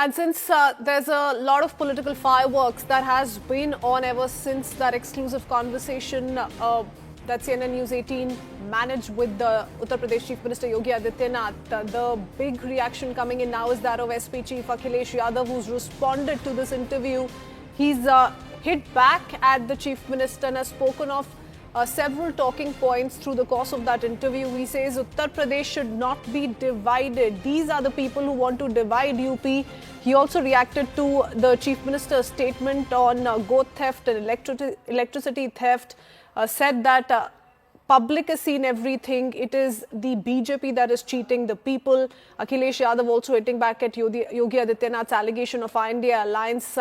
And since there's a lot of political fireworks that has been on ever since that exclusive conversation that CNN News 18 managed with the Uttar Pradesh Chief Minister Yogi Adityanath, the big reaction coming in now is that of SP Chief Akhilesh Yadav, who's responded to this interview. He's hit back at the Chief Minister and has spoken of several talking points through the course of that interview. He says Uttar Pradesh should not be divided. These are the people who want to divide UP. He also reacted to the Chief Minister's statement on goat theft and electricity theft, said that public has seen everything. It is the BJP that is cheating the people. Akhilesh Yadav also hitting back at Yogi Adityanath's allegation of India alliance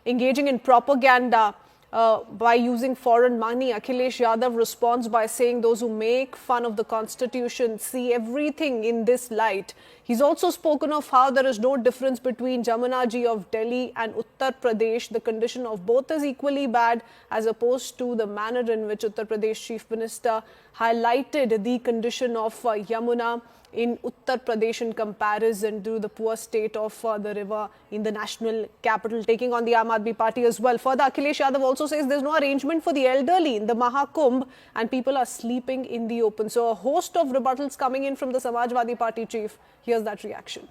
engaging in propaganda by using foreign money. Akhilesh Yadav responds by saying those who make fun of the constitution see everything in this light. He's also spoken of how there is no difference between Jamuna ji of Delhi and Uttar Pradesh. The condition of both is equally bad, as opposed to the manner in which Uttar Pradesh Chief Minister highlighted the condition of Yamuna in Uttar Pradesh in comparison to the poor state of the river in the national capital, taking on the Aam Aadmi Party as well. Further, Akhilesh Yadav also says there's no arrangement for the elderly in the Mahakumbh and people are sleeping in the open. So a host of rebuttals coming in from the Samajwadi Party chief. Here's that reaction.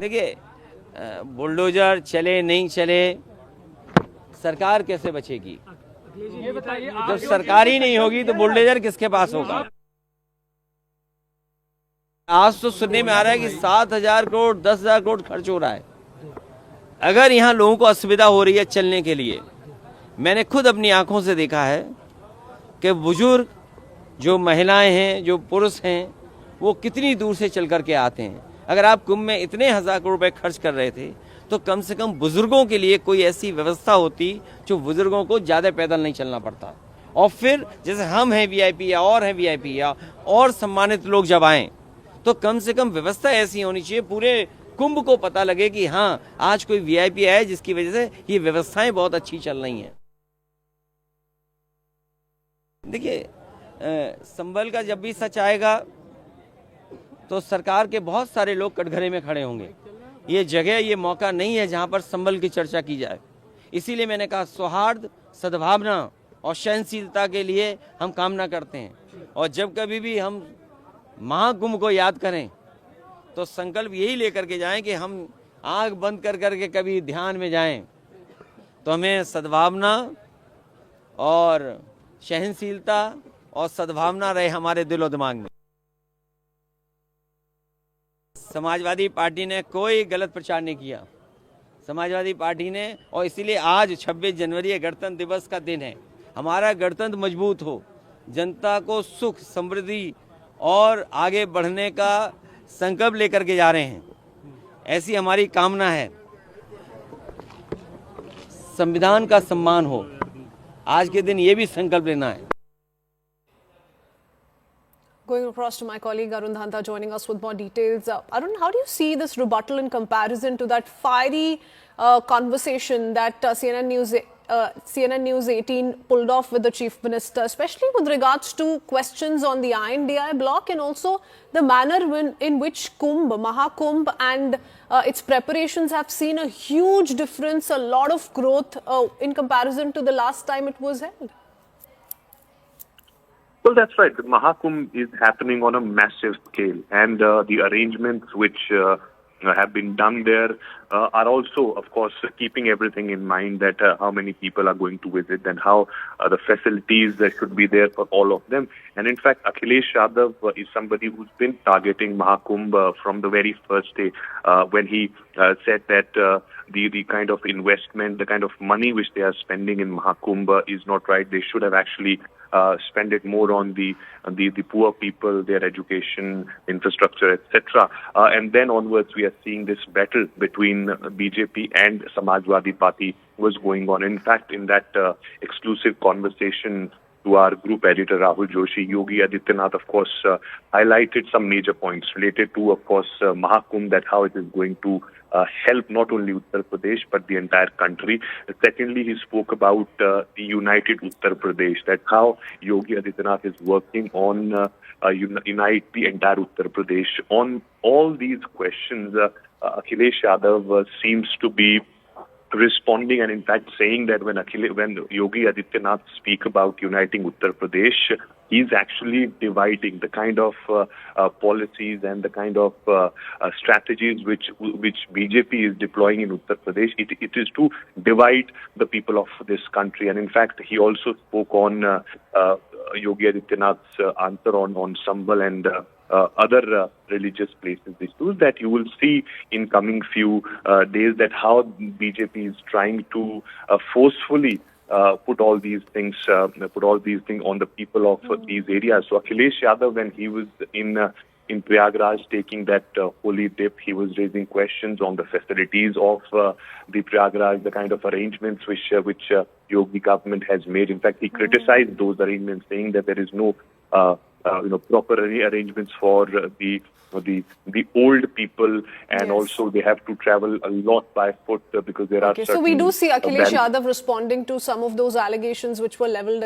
देखिए, bulldozer चले नहीं चले, सरकार कैसे बचेगी? जब सरकार ही नहीं होगी तो बुलडोजर किसके पास होगा? आज तो सुनने में आ रहा है कि 7,000 करोड़ 10,000 करोड़ खर्च हो रहा है। अगर यहाँ लोगों को असुविधा हो रही है चलने के लिए, मैंने खुद अपनी आंखों से देखा है कि बुजुर्ग, जो महिलाएं हैं, जो पुरुष हैं, वो कितनी दूर से चल करके आते हैं। अगर आप कुंभ में इतने 1,000 करोड़ रुपए खर्च कर रहे थे तो कम से कम बुजुर्गों के लिए कोई ऐसी व्यवस्था होती जो बुजुर्गों को ज्यादा पैदल नहीं चलना पड़ता। और फिर जैसे हम हैं वीआईपी या और हैं वीआईपी या और सम्मानित लोग जब आए तो कम से कम व्यवस्था ऐसी होनी चाहिए, पूरे कुंभ को पता लगे कि हाँ, आज कोई वीआईपी आया जिसकी वजह से ये व्यवस्थाएं बहुत अच्छी चल रही हैं। देखिए, संभल का जब भी सच आएगा तो सरकार के बहुत सारे लोग कटघरे में खड़े होंगे। ये जगह, ये मौका नहीं है जहां पर संभल की चर्चा की जाए। इसीलिए मैंने कहा सौहार्द, सद्भावना और सहनशीलता के लिए हम कामना करते हैं। और जब कभी भी हम महाकुंभ को याद करें तो संकल्प यही लेकर के जाएं कि हम आंख बंद कर करके कभी ध्यान में जाएं तो हमें सद्भावना और सहनशीलता और सद्भावना रहे हमारे दिलो दिमाग में। समाजवादी पार्टी ने कोई गलत प्रचार नहीं किया। समाजवादी पार्टी ने, और इसीलिए आज 26 जनवरी गणतंत्र दिवस का दिन है। हमारा गणतंत्र मजबूत हो, जनता को सुख, समृद्धि और आगे बढ़ने का संकल्प लेकर के जा रहे हैं, ऐसी हमारी कामना है। संविधान का सम्मान हो, आज के दिन ये भी संकल्प लेना है। Going across to my colleague Arun Dhanta joining us with more details. Arun, how do you see this rebuttal in comparison to that fiery conversation that CNN News 18 pulled off with the Chief Minister, especially with regards to questions on the INDI block and also the manner in which Mahakumbh and its preparations have seen a huge difference, a lot of growth in comparison to the last time it was held? Well, that's right. The Mahakumbh is happening on a massive scale, and the arrangements which have been done there are also, of course, keeping everything in mind, that how many people are going to visit and how the facilities that should be there for all of them. And in fact, Akhilesh Yadav is somebody who's been targeting Mahakumbh from the very first day when he said that the kind of investment, the kind of money which they are spending in Mahakumbh is not right. They should have actually spend it more on the poor people, their education, infrastructure, etc. And then onwards, we are seeing this battle between BJP and Samajwadi Party was going on. In fact, in that exclusive conversation to our group editor Rahul Joshi, Yogi Adityanath, of course, highlighted some major points related to, of course, Mahakumbh, that how it is going to help not only Uttar Pradesh but the entire country. Secondly, he spoke about the united Uttar Pradesh, that how Yogi Adityanath is working on unite the entire Uttar Pradesh. On all these questions, Akhilesh Yadav seems to be responding and in fact saying that when Yogi Adityanath speak about uniting Uttar Pradesh, he's actually dividing the kind of policies and the kind of strategies which BJP is deploying in Uttar Pradesh. It is to divide the people of this country. And in fact, he also spoke on Yogi Adityanath's answer on Sambal and other religious places, issues that you will see in coming few days, that how BJP is trying to forcefully put all these things on the people of these areas. So Akhilesh Yadav, when he was in Prayagraj taking that holy dip, he was raising questions on the facilities of the Prayagraj, the kind of arrangements which Yogi government has made. In fact, he criticized those arrangements, saying that there is no proper arrangements for the old people, and also they have to travel a lot by foot because there are. So we do see Akhilesh Yadav responding to some of those allegations which were leveled